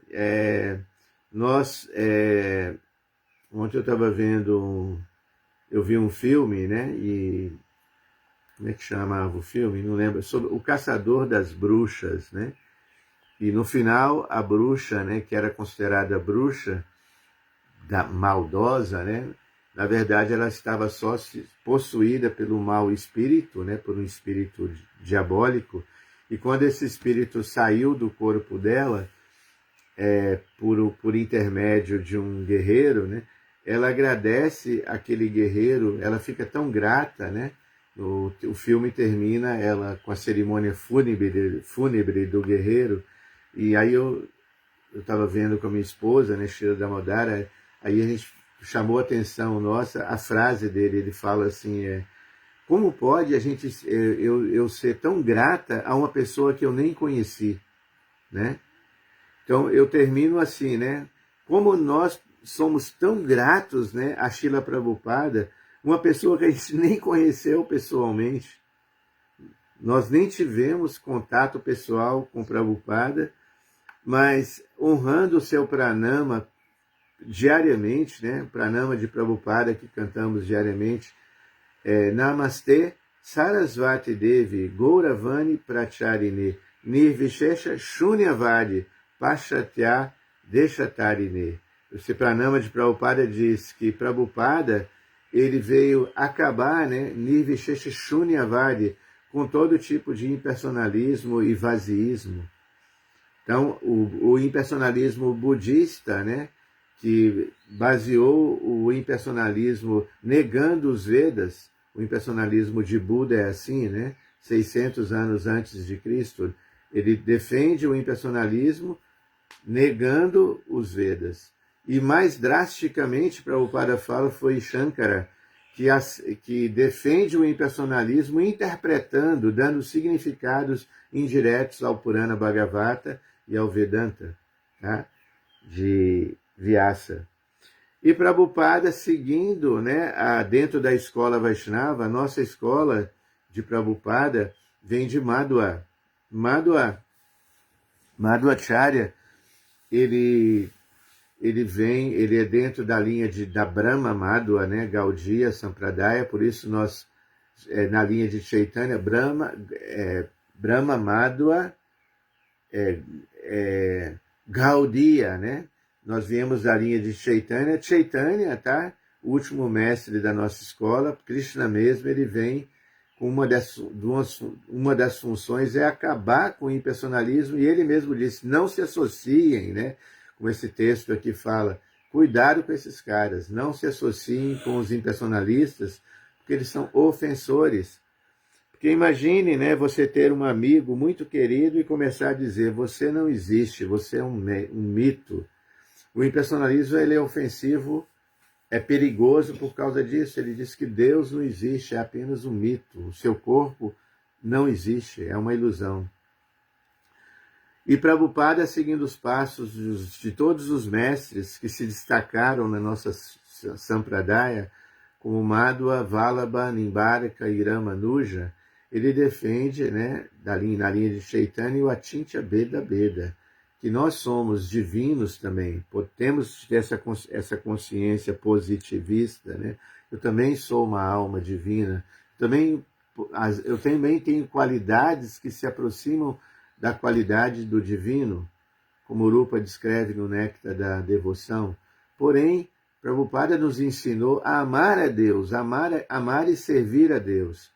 Ontem eu estava vendo, eu vi um filme, né? E como é que chamava o filme? Não lembro. Sobre o Caçador das Bruxas, né? E no final a bruxa, né? Que era considerada bruxa maldosa, né? Na verdade, ela estava só possuída pelo mau espírito, né? Por um espírito diabólico. E quando esse espírito saiu do corpo dela, por intermédio de um guerreiro, né? Ela agradece aquele guerreiro, ela fica tão grata, né? O filme termina ela com a cerimônia fúnebre do guerreiro. E aí eu estava vendo com a minha esposa, né, Sheila Damodara, aí a gente chamou a atenção nossa, a frase dele, ele fala assim, como pode eu ser tão grata a uma pessoa que eu nem conheci, né? Então eu termino assim, né? Como nós somos tão gratos, né, a Srila Prabhupada, uma pessoa que a gente nem conheceu pessoalmente, nós nem tivemos contato pessoal com Prabhupada, mas honrando o seu pranama diariamente, né? Pranama de Prabhupada que cantamos diariamente, Namaste Sarasvati Devi Gauravani Pracharine Nirvishesha Shunyavadi Pashatya Deshatarine. Esse pranama de Prabhupada diz que Prabhupada ele veio acabar, né, Nirvishesha Shunyavadi, com todo tipo de impersonalismo e vaziismo. Então, o impersonalismo budista, né, que baseou o impersonalismo negando os Vedas, o impersonalismo de Buda é assim, né, 600 anos antes de Cristo, ele defende o impersonalismo negando os Vedas. E mais drasticamente, Prabhupada fala, foi Shankara, que defende o impersonalismo interpretando, dando significados indiretos ao Purana Bhagavata e ao Vedanta, tá? De Vyasa. E Prabhupada seguindo, né, dentro da escola Vaishnava, a nossa escola de Prabhupada vem de Madhvacharya, ele é dentro da linha da Brahma Madhva, né, Gaudiya Sampradaya, por isso nós, na linha de Chaitanya, Brahma Madhva, Gaudiya, né? Nós viemos da linha de Chaitanya, tá? O último mestre da nossa escola, Krishna mesmo, ele vem com uma das funções é acabar com o impersonalismo, e ele mesmo disse, não se associem, né? Como esse texto aqui fala, cuidado com esses caras, não se associem com os impersonalistas, porque eles são ofensores. Porque imagine, né, você ter um amigo muito querido e começar a dizer, você não existe, você é um mito. O impersonalismo ele é ofensivo, é perigoso por causa disso. Ele diz que Deus não existe, é apenas um mito. O seu corpo não existe, é uma ilusão. E Prabhupada, seguindo os passos de todos os mestres que se destacaram na nossa Sampradaya, como Madhva, Vallabha, Nimbarka e Ramanuja, ele defende, né, na linha de Chaitanya, o Achintya Beda Beda, que nós somos divinos também, temos ter essa consciência positivista, né? Eu também sou uma alma divina, eu também tenho qualidades que se aproximam da qualidade do divino, como Rupa descreve no Néctar da Devoção. Porém, Prabhupada nos ensinou a amar a Deus, amar e servir a Deus,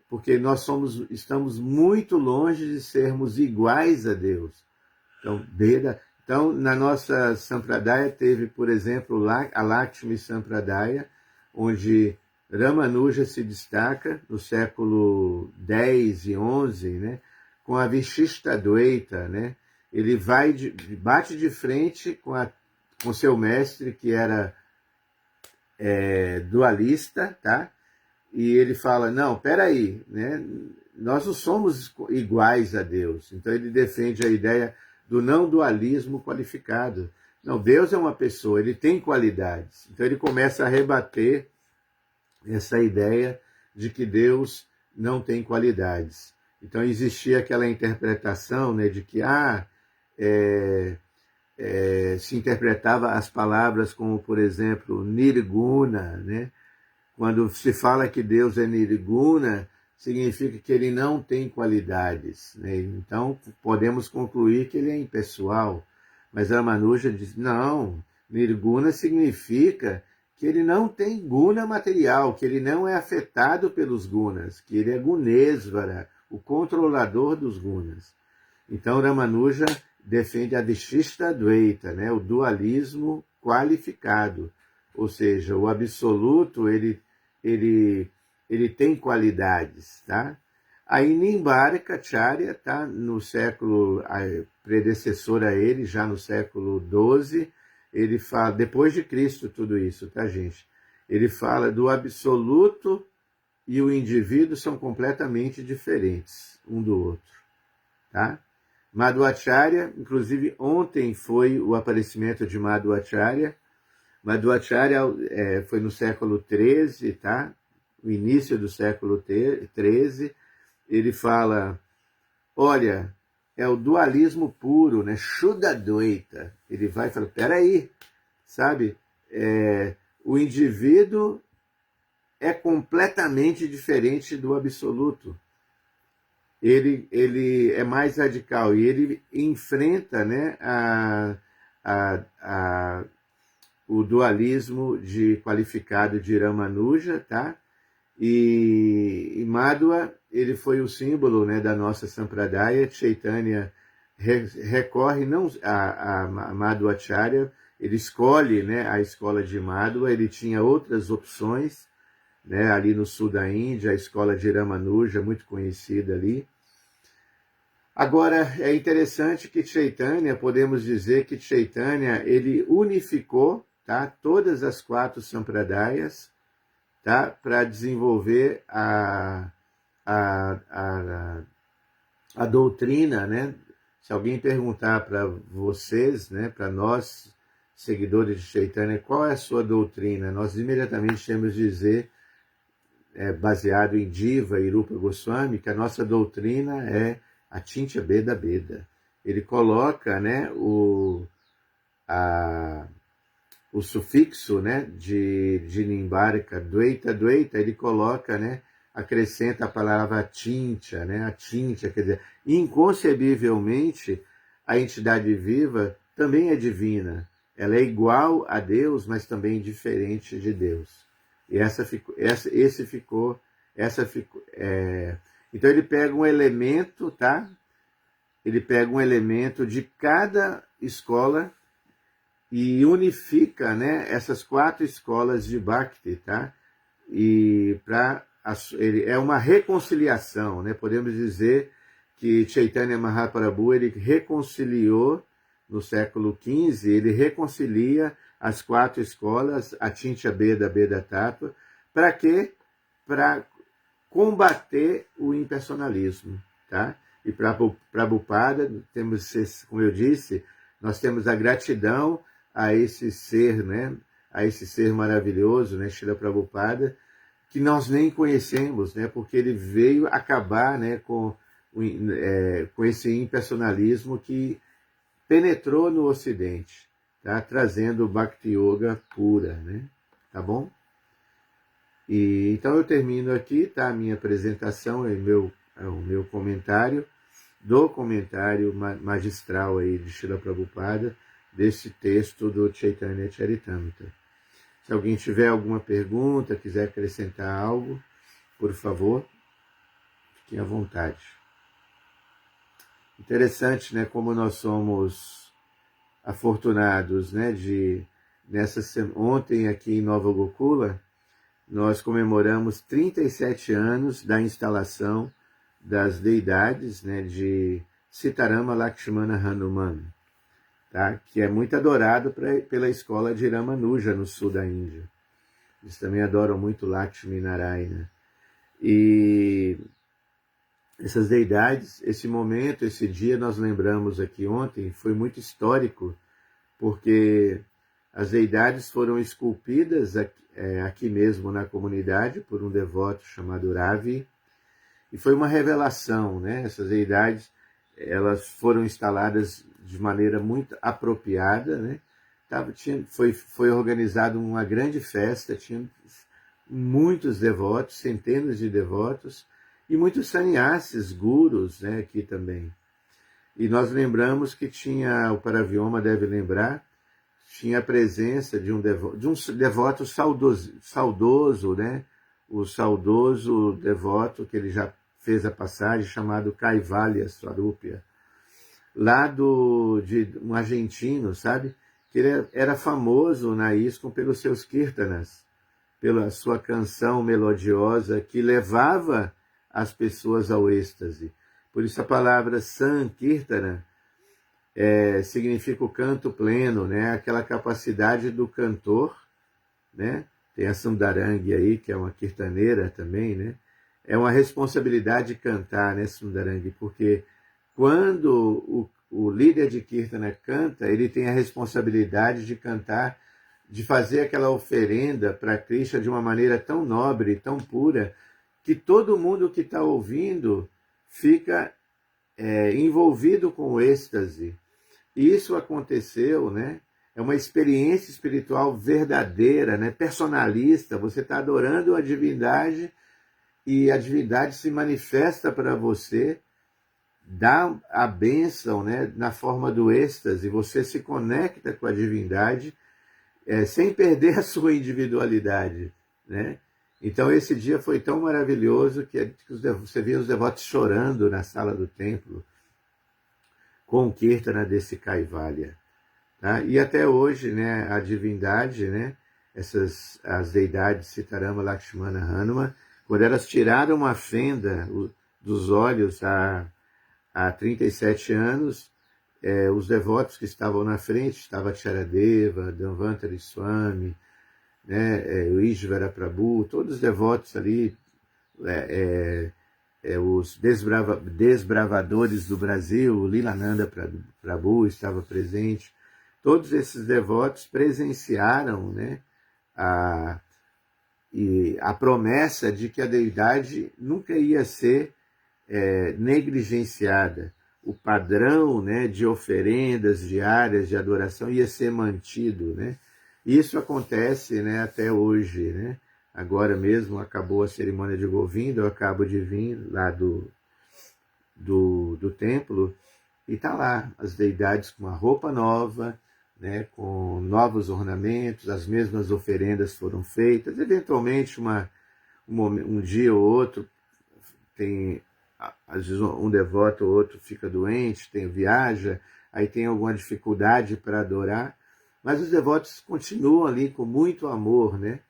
porque nós estamos muito longe de sermos iguais a Deus. Então, na nossa Sampradaya teve, por exemplo, a Lakshmi Sampradaya, onde Ramanuja se destaca no século X e XI, né, com a Vishishta-dvaita, né? Ele bate de frente com seu mestre, que era dualista, tá? E ele fala, não, peraí, né? Nós não somos iguais a Deus. Então ele defende a ideia do não dualismo qualificado. Não, Deus é uma pessoa, ele tem qualidades. Então ele começa a rebater essa ideia de que Deus não tem qualidades. Então existia aquela interpretação, né, de que se interpretava as palavras como, por exemplo, nirguna, né? Quando se fala que Deus é nirguna, significa que ele não tem qualidades, né? Então podemos concluir que ele é impessoal. Mas Ramanuja diz, não, nirguna significa que ele não tem guna material, que ele não é afetado pelos gunas, que ele é gunesvara, o controlador dos gunas. Então Ramanuja defende a Vishishta Dvaita, né? O dualismo qualificado, ou seja, o absoluto ele tem qualidades, tá? Aí Nimbarikacharya, tá? No século predecessor a ele, já no século XII, ele fala, depois de Cristo tudo isso, tá, gente? Ele fala do absoluto e o indivíduo são completamente diferentes um do outro, tá? Madhvacharya, inclusive ontem foi o aparecimento de Madhvacharya. Madhvacharya foi no século XIII, tá? O início do século XIII. Ele fala, olha, é o dualismo puro, né? Shuddha Dvaita. Ele vai e fala, peraí, sabe? O indivíduo é completamente diferente do absoluto. Ele é mais radical e ele enfrenta, né, o dualismo qualificado de Ramanuja, tá? E Madhva, ele foi o símbolo, né, da nossa Sampradaya. Chaitanya recorre não a Madhvacharya, ele escolhe, né, a escola de Madhva, ele tinha outras opções, né, ali no sul da Índia, a escola de Ramanuja, muito conhecida ali. Agora, é interessante que Chaitanya, podemos dizer que Chaitanya, ele unificou, tá, todas as 4 sampradayas, tá, para desenvolver a doutrina, né? Se alguém perguntar para vocês, né, para nós, seguidores de Chaitanya, qual é a sua doutrina, nós imediatamente temos de dizer, baseado em Diva e Rupa Goswami, que a nossa doutrina é a Achintya Beda Beda. Ele coloca, né, o sufixo, né, de Nimbarika, Dvaita, Dvaita, ele coloca, né, acrescenta a palavra Achintya, né, Achintya, quer dizer, inconcebivelmente, a entidade viva também é divina. Ela é igual a Deus, mas também diferente de Deus. E então ele pega um elemento, tá? Ele pega um elemento de cada escola e unifica, né, essas 4 escolas de Bhakti, tá? E é uma reconciliação, né? Podemos dizer que Chaitanya Mahaprabhu, ele reconciliou no século XV, ele reconcilia as 4 escolas, Achintya Beda Beda Tattva, para quê? Para combater o impersonalismo, tá? E para Prabhupada, temos, como eu disse, nós temos a gratidão a esse ser, né? A esse ser maravilhoso, né? Srila Prabhupada, que nós nem conhecemos, né? Porque ele veio acabar, né, com esse impersonalismo que penetrou no Ocidente, tá? Trazendo Bhakti Yoga pura, né? Tá bom? E então eu termino aqui, tá? A minha apresentação, o meu comentário, do comentário magistral aí de Srila Prabhupada, desse texto do Chaitanya Charitamrita. Se alguém tiver alguma pergunta, quiser acrescentar algo, por favor, fiquem à vontade. Interessante, né, como nós somos afortunados, né, ontem aqui em Nova Gokula, nós comemoramos 37 anos da instalação das deidades, né, de Sitarama Lakshmana Hanuman, tá? Que é muito adorado pela escola de Ramanuja no sul da Índia. Eles também adoram muito Lakshmi Narayana. E essas deidades, esse momento, esse dia, nós lembramos aqui ontem, foi muito histórico, porque as deidades foram esculpidas aqui mesmo na comunidade por um devoto chamado Ravi, E foi uma revelação, né? Essas deidades, elas foram instaladas de maneira muito apropriada, né? Foi organizada uma grande festa, tinha muitos devotos, centenas de devotos, e muitos sannyasis, gurus, né, aqui também. E nós lembramos que tinha, o Paravioma deve lembrar, tinha a presença de um devoto saudoso, né? O saudoso devoto, que ele já fez a passagem, chamado Kaivalya Swarupya, lá de um argentino, sabe? Que ele era famoso na ISKCON pelos seus kirtanas, pela sua canção melodiosa que levava as pessoas ao êxtase. Por isso a palavra Sankirtana significa o canto pleno, né? Aquela capacidade do cantor, né? Tem a Sundarangi aí, que é uma kirtaneira também, né? É uma responsabilidade de cantar, né, Sundarangi? Porque quando o líder de Kirtana canta, ele tem a responsabilidade de cantar, de fazer aquela oferenda para Krishna de uma maneira tão nobre, tão pura, que todo mundo que está ouvindo fica envolvido com o êxtase. E isso aconteceu, né? É uma experiência espiritual verdadeira, né? Personalista. Você está adorando a divindade e a divindade se manifesta para você, dá a bênção, né? Na forma do êxtase. Você se conecta com a divindade sem perder a sua individualidade, né? Então esse dia foi tão maravilhoso que você via os devotos chorando na sala do templo com o Kirtana desse Kaivalya. Tá? E até hoje, né, a divindade, né, as deidades Sitarama, Lakshmana, Hanuma, quando elas tiraram a fenda dos olhos há 37 anos, os devotos que estavam na frente, estava Charadeva, Dhanvantari Swami, né, o Ishvara Prabhu, todos os devotos ali, os desbravadores do Brasil, o Lilananda Prabhu estava presente. Todos esses devotos presenciaram, né, a promessa de que a deidade nunca ia ser negligenciada. O padrão, né, de oferendas diárias de adoração ia ser mantido, né? Isso acontece, né, até hoje, né? Agora mesmo acabou a cerimônia de Govinda, eu acabo de vir lá do templo, e está lá as deidades com uma roupa nova, né, com novos ornamentos, as mesmas oferendas foram feitas. Eventualmente, um dia ou outro, às vezes um devoto ou outro fica doente, viaja, aí tem alguma dificuldade para adorar, mas os devotos continuam ali com muito amor, né?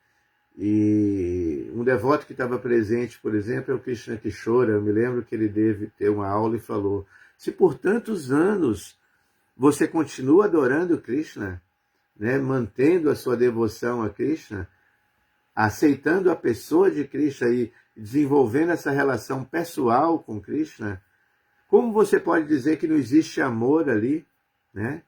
E um devoto que estava presente, por exemplo, é o Krishna Kishora. Eu me lembro que ele deve ter uma aula e falou: se por tantos anos você continua adorando Krishna, né, mantendo a sua devoção a Krishna, aceitando a pessoa de Krishna e desenvolvendo essa relação pessoal com Krishna, como você pode dizer que não existe amor ali, né?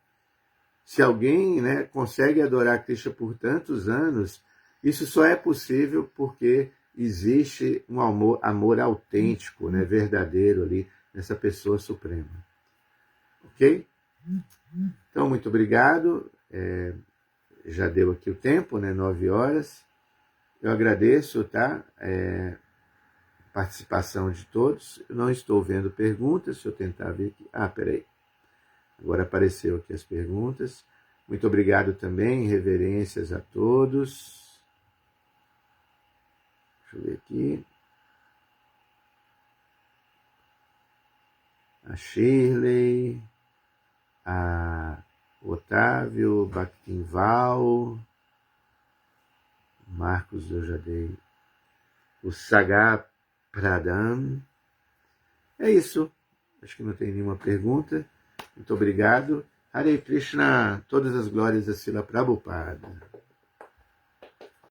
Se alguém, né, consegue adorar Krishna por tantos anos, isso só é possível porque existe um amor autêntico, né, verdadeiro ali nessa pessoa suprema. Ok? Então, muito obrigado. Já deu aqui o tempo, né, 9 horas. Eu agradeço, tá? A participação de todos. Eu não estou vendo perguntas, se eu tentar ver aqui. Peraí. Agora apareceu aqui as perguntas. Muito obrigado também, reverências a todos. Deixa eu ver aqui. A Shirley, a Otávio, Bactinval, Marcos eu já dei, o Sagar Pradhan. É isso. Acho que não tem nenhuma pergunta. Muito obrigado. Hare Krishna, todas as glórias a Srila Prabhupada.